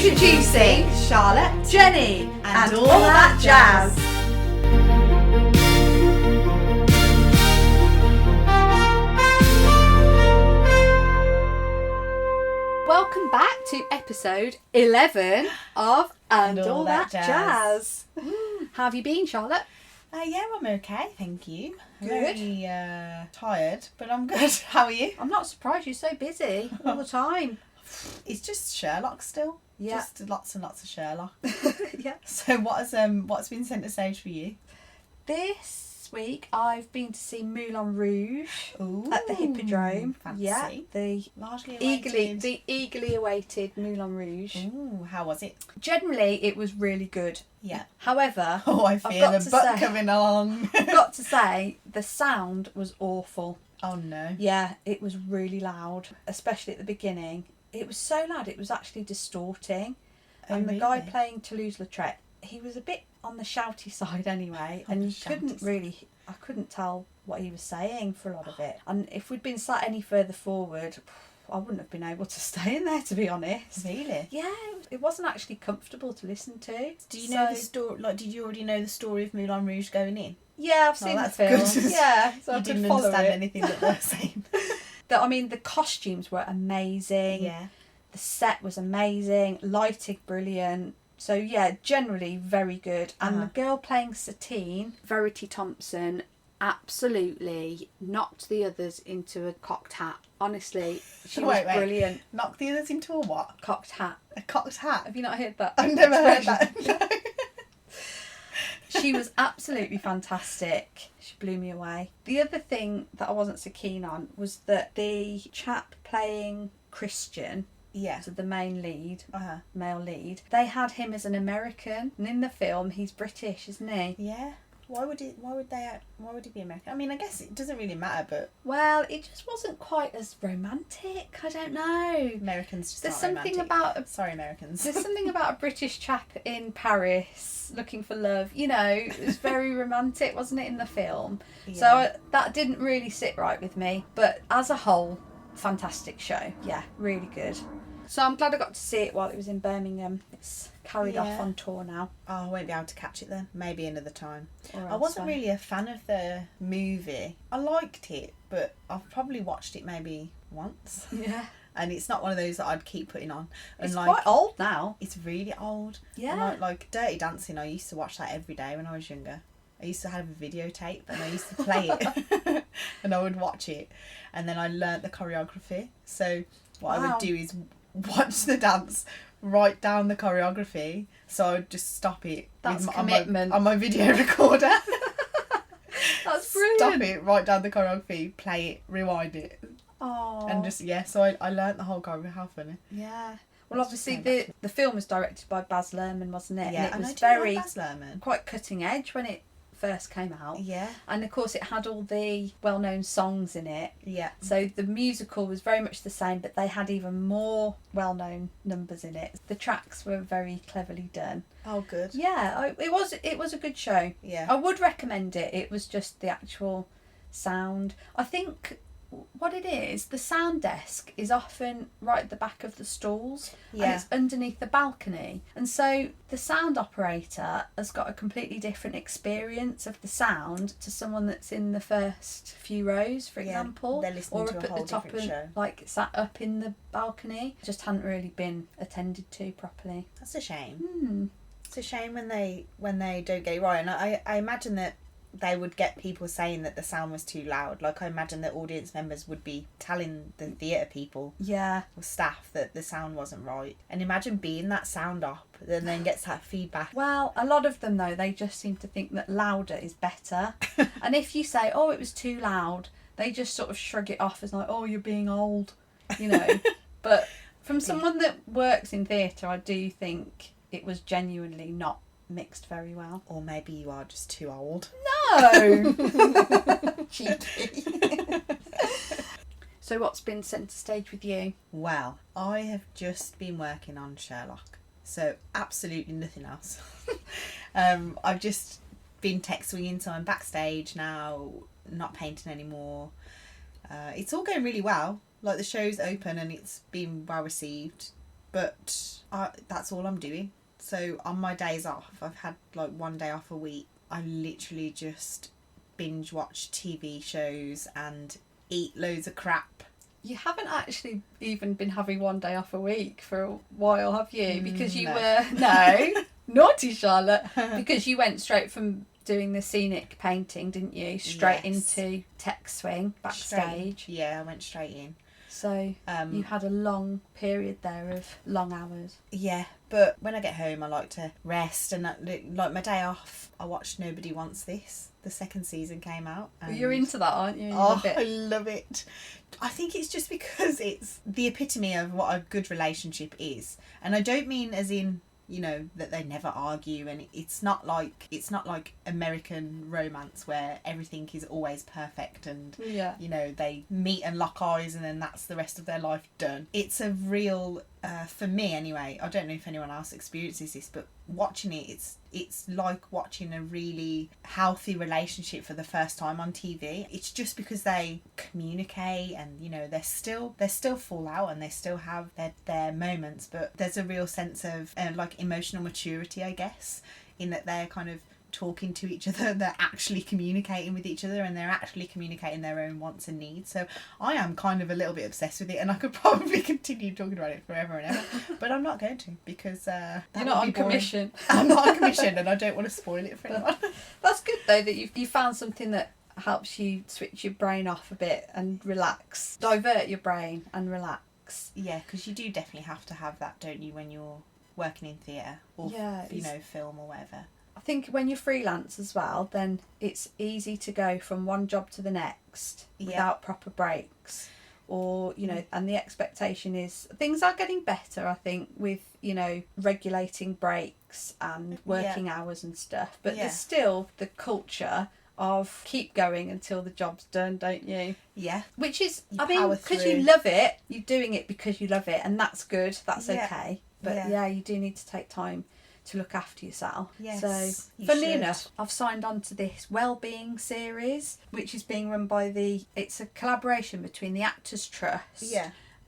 Introducing Charlotte, Jenny and all that jazz. Welcome back to episode 11 of And All That Jazz. How have you been, Charlotte? Yeah, I'm okay, thank you. Good. Very tired, but I'm good. How are you? I'm not surprised you're so busy all the time. It's just Sherlock still. Yeah. Just lots and lots of Sherlock. Yeah. So what's been centre stage for you? This week I've been to see Moulin Rouge at the Hippodrome. Fancy. Yeah, the Largely awaited. eagerly awaited Moulin Rouge. Ooh, how was it? Generally, it was really good. Yeah. However, Oh, I feel the butt say- coming along. I've got to say, the sound was awful. Oh no. Yeah, it was really loud, especially at the beginning. It was so loud, it was actually distorting. Oh, And the guy really? playing Toulouse-Lautrec, he was a bit on the shouty side anyway, On and the you shouty I couldn't tell what he was saying for a lot of it. And if we'd been sat any further forward, I wouldn't have been able to stay in there, to be honest. Really? Yeah, it wasn't actually comfortable to listen to. Do you know the story? Like, did you already know the story of Moulin Rouge going in? Yeah, I've seen the that's film. good. Yeah, so I You could didn't follow understand it. anything that they were saying. The costumes were amazing. Yeah. The set was amazing. Lighting brilliant. So yeah, generally very good. And the girl playing Satine, Verity Thompson, absolutely knocked the others into a cocked hat. Honestly, she was brilliant. Knock the others into a what? Cocked hat. A cocked hat? Have you not heard that? I've never heard that. expression? She was absolutely fantastic. She blew me away. The other thing that I wasn't so keen on was that the chap playing Christian, Yeah. so the main lead, Uh-huh. male lead, they had him as an American, and in the film he's British, isn't he? Yeah. Why would he be American? I mean, I guess it doesn't really matter, but Well, it just wasn't quite as romantic. I don't know. Americans just There's aren't something romantic. about Sorry, Americans. There's something about a British chap in Paris looking for love. You know, it was very romantic, wasn't it, in the film? Yeah. So that didn't really sit right with me. But as a whole, fantastic show. Yeah, really good. So I'm glad I got to see it while it was in Birmingham. It's carried off on tour now. Oh, I won't be able to catch it then. Maybe another time. Or I wasn't elsewhere. really a fan of the movie. I liked it, but I've probably watched it maybe once. Yeah. And it's not one of those that I'd keep putting on. And It's like, quite old now. It's really old. Yeah. And like Dirty Dancing, I used to watch that every day when I was younger. I used to have a videotape and I used to play it and I would watch it. And then I learnt the choreography. So what I would do is watch the dance, write down the choreography. So I would just stop it That's on commitment. my video recorder. That's brilliant. Stop it, write down the choreography, play it, rewind it. Oh. And just, so I learnt the whole choreography. How funny. Yeah. Well, Let's obviously just go the film was directed by Baz Luhrmann, wasn't it? Yeah, and it I was do like very Baz Luhrmann. quite cutting edge when it first came out. Yeah. And of course it had all the well-known songs in it. Yeah. So the musical was very much the same, but they had even more well-known numbers in it. The tracks were very cleverly done. Oh, good. Yeah, it was a good show. Yeah. I would recommend it. It was just the actual sound. I think what it is, the sound desk is often right at the back of the stalls, and Yeah. it's underneath the balcony, and so the sound operator has got a completely different experience of the sound to someone that's in the first few rows, for example, they're listening or to up a at whole the top different show. like sat up in the balcony. Just hadn't really been attended to properly. That's a shame. It's a shame when they don't get it right. And I imagine that they would get people saying that the sound was too loud. Like, I imagine that audience members would be telling the theatre people Yeah. or staff that the sound wasn't right. And imagine being that sound op and then gets that feedback. Well, a lot of them, though, they just seem to think that louder is better. And if you say, oh, it was too loud, they just sort of shrug it off as like, oh, you're being old, you know. But from someone that works in theatre, I do think it was genuinely not mixed very well. Or maybe you are just too old. No! Cheeky. So what's been centre stage with you? Well, I have just been working on Sherlock. So absolutely nothing else. I've just been tech swinging, so I'm backstage now, not painting anymore. It's all going really well. Like, the show's open and it's been well received. but that's all I'm doing. So on my days off, I've had like 1 day off a week. I literally just binge watch TV shows and eat loads of crap. You haven't actually even been having 1 day off a week for a while, have you? Because you No. were... No. Naughty Charlotte. Because you went straight from doing the scenic painting, didn't you? Straight Yes. into tech swing, backstage. Yeah, I went straight in. So you had a long period there of long hours. Yeah, but when I get home, I like to rest, and like my day off, I watched Nobody Wants This. The second season came out. And You're into that, aren't you? You Oh, love it. I love it. I think it's just because it's the epitome of what a good relationship is, and I don't mean as in, you know, that they never argue, and it's not like American romance where everything is always perfect and Yeah. you know, they meet and lock eyes and then that's the rest of their life done. It's a real for me anyway, I don't know if anyone else experiences this, but watching it's like watching a really healthy relationship for the first time on TV. It's just because they communicate, and you know, they still fall out and they still have their moments, but there's a real sense of like emotional maturity, I guess, in that they're kind of talking to each other, they're actually communicating with each other, and they're actually communicating their own wants and needs. So I am kind of a little bit obsessed with it, and I could probably continue talking about it forever and ever, but I'm not going to, because you're not on commission. I'm not on commission, and I don't want to spoil it for anyone. That's good though, that you found something that helps you switch your brain off a bit and relax, divert your brain and relax. Yeah, because you do definitely have to have that, don't you, when you're working in theatre or you know, film or whatever. I think when you're freelance as well, then it's easy to go from one job to the next without proper breaks, or you know, and the expectation is things are getting better, I think, with, you know, regulating breaks and working hours and stuff, but there's still the culture of keep going until the job's done, don't you? Yeah. Which is, You I mean, power because through. you love it, you're doing it because you love it, and that's good, that's okay. But Yeah. you do need to take time to look after yourself. Yes, So, you funnily should. enough, I've signed on to this wellbeing series, which is being run by it's a collaboration between the Actors Trust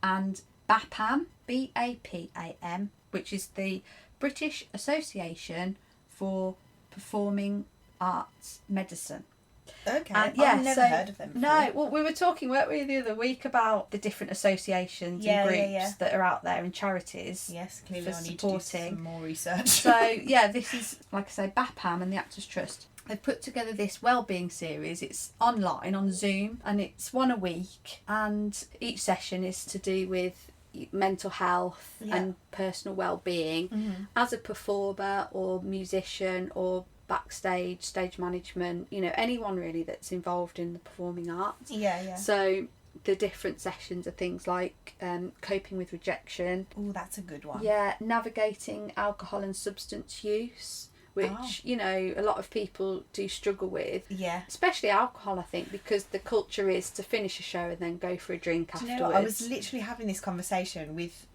and BAPAM, BAPAM, which is the British Association for Performing Arts Medicine. Okay, And I've never heard of them before. No, well, we were talking, weren't we, the other week about the different associations and groups that are out there and charities. Yes, clearly for I need supporting. to do some more research. So, this is, like I say, BAPAM and the Actors Trust. They've put together this wellbeing series. It's online on Zoom, and it's one a week, and each session is to do with mental health and personal well-being as a performer or musician or backstage, stage management, you know, anyone really that's involved in the performing arts. So the different sessions are things like coping with rejection. Oh, that's a good one. Navigating alcohol and substance use, which you know, a lot of people do struggle with, especially alcohol, I think, because the culture is to finish a show and then go for a drink Do afterwards. you know what? I was literally having this conversation with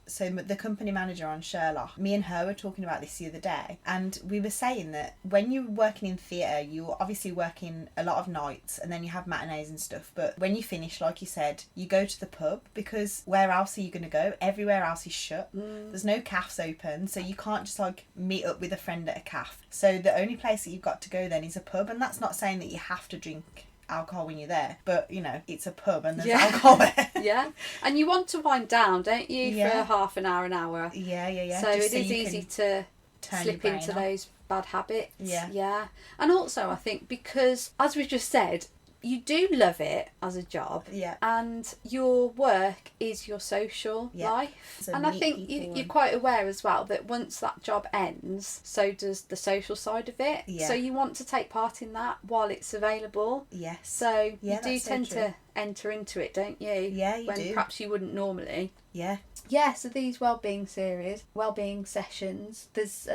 the company manager on Sherlock. Me and her were talking about this the other day, and we were saying that when you're working in theatre, you're obviously working a lot of nights, and then you have matinees and stuff, but when you finish, like you said, you go to the pub, because where else are you going to go? Everywhere else is shut. There's no cafes open, so you can't just like meet up with a friend at a cafe. So the only place that you've got to go then is a pub, and that's not saying that you have to drink alcohol when you're there, but you know, it's a pub and there's alcohol there. And you want to wind down, don't you, for half an hour. So So it is easy to slip into those bad habits. And also I think because, as we've just said, you do love it as a job, and your work is your social life, so and I think you're quite aware as well that once that job ends, so does the social side of it. So you want to take part in that while it's available. So you do tend to enter into it, don't you? You when do. Perhaps you wouldn't normally. So these wellbeing sessions, there's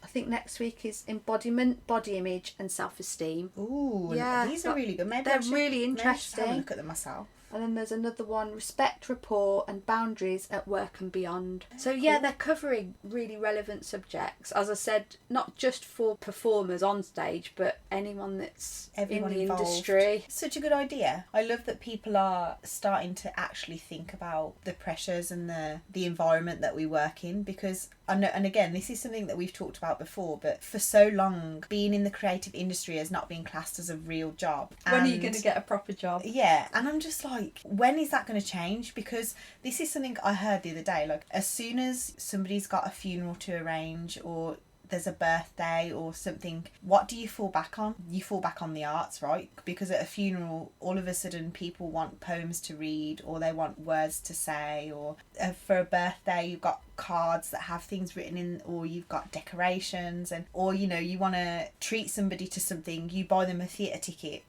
I think next week is embodiment, body image and self-esteem. Ooh, these are really good. Maybe they're I should, really maybe I should have a interesting. look at them myself. And then there's another one, respect, rapport and boundaries at work and beyond. So yeah, they're covering really relevant subjects. As I said, not just for performers on stage, but anyone that's Everyone in the involved. industry. Such a good idea. I love that people are starting to actually think about the pressures and the environment that we work in, because I know, and again, this is something that we've talked about before, but for so long, being in the creative industry has not been classed as a real job. When are you going to get a proper job? Yeah, and I'm just like, when is that going to change? Because this is something I heard the other day, like as soon as somebody's got a funeral to arrange or there's a birthday or something, what do you fall back on? You fall back on the arts, right? Because at a funeral, all of a sudden people want poems to read, or they want words to say, or for a birthday you've got cards that have things written in, or you've got decorations, and or you know, you want to treat somebody to something, you buy them a theatre ticket.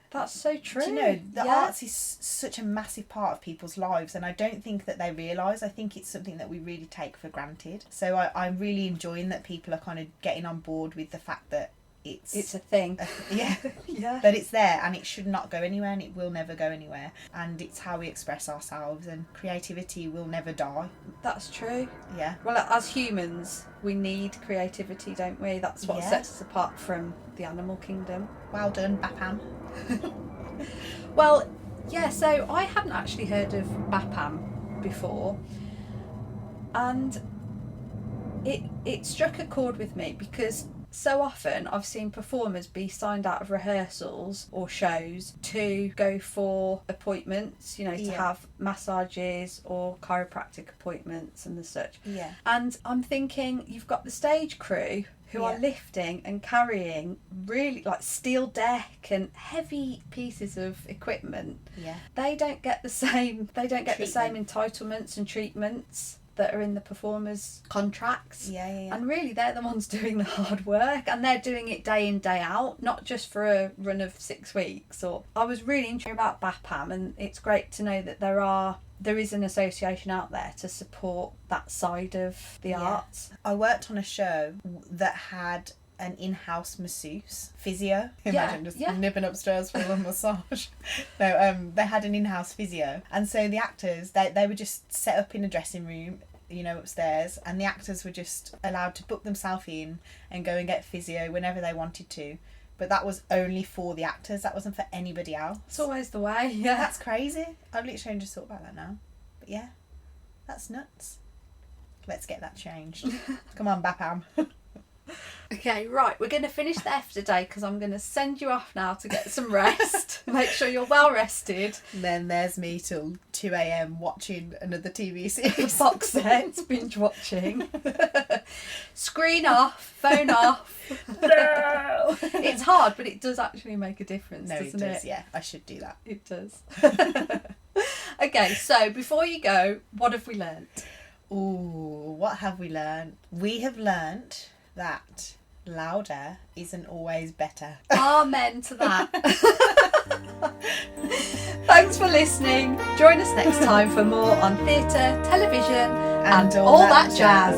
That's so true. Do you know, the arts is such a massive part of people's lives, and I don't think that they realise. I think it's something that we really take for granted. So I'm really enjoying that people are kind of getting on board with the fact that it's a thing. Yeah. That it's there and it should not go anywhere, and it will never go anywhere. And it's how we express ourselves, and creativity will never die. That's true. Yeah. Well, as humans, we need creativity, don't we? That's what sets us apart from the animal kingdom. Well done, BAPAM. Well, yeah, so I hadn't actually heard of BAPAM before, and it struck a chord with me because so often I've seen performers be signed out of rehearsals or shows to go for appointments, you know, to have massages or chiropractic appointments and the such. Yeah. And I'm thinking, you've got the stage crew who are lifting and carrying really like steel deck and heavy pieces of equipment. Yeah. They don't get the same entitlements and treatments that are in the performers' contracts. Yeah. And really they're the ones doing the hard work, and they're doing it day in, day out, not just for a run of 6 weeks. Or I was really interested about BAPAM, and it's great to know that there is an association out there to support that side of the arts. I worked on a show that had an in-house masseuse, physio. Imagine just nipping upstairs for a massage. No, they had an in-house physio, and so the actors they were just set up in a dressing room, you know, upstairs, and the actors were just allowed to book themselves in and go and get physio whenever they wanted to. But that was only for the actors. That wasn't for anybody else. It's always the way. Yeah, that's crazy. I've literally just thought about that now. But yeah, that's nuts. Let's get that changed. Come on, BAPAM. Okay, right, we're going to finish there for today because I'm going to send you off now to get some rest. Make sure you're well rested. And then there's me till 2 a.m. watching another TV series. Box sets, binge watching. Screen off, phone off. No! It's hard, but it does actually make a difference, No, doesn't it does, it? yeah. I should do that. It does. Okay, so before you go, what have we learnt? Ooh, what have we learnt? We have learnt that louder isn't always better. Amen to that. Thanks for listening. Join us next time for more on theatre, television and all that jazz.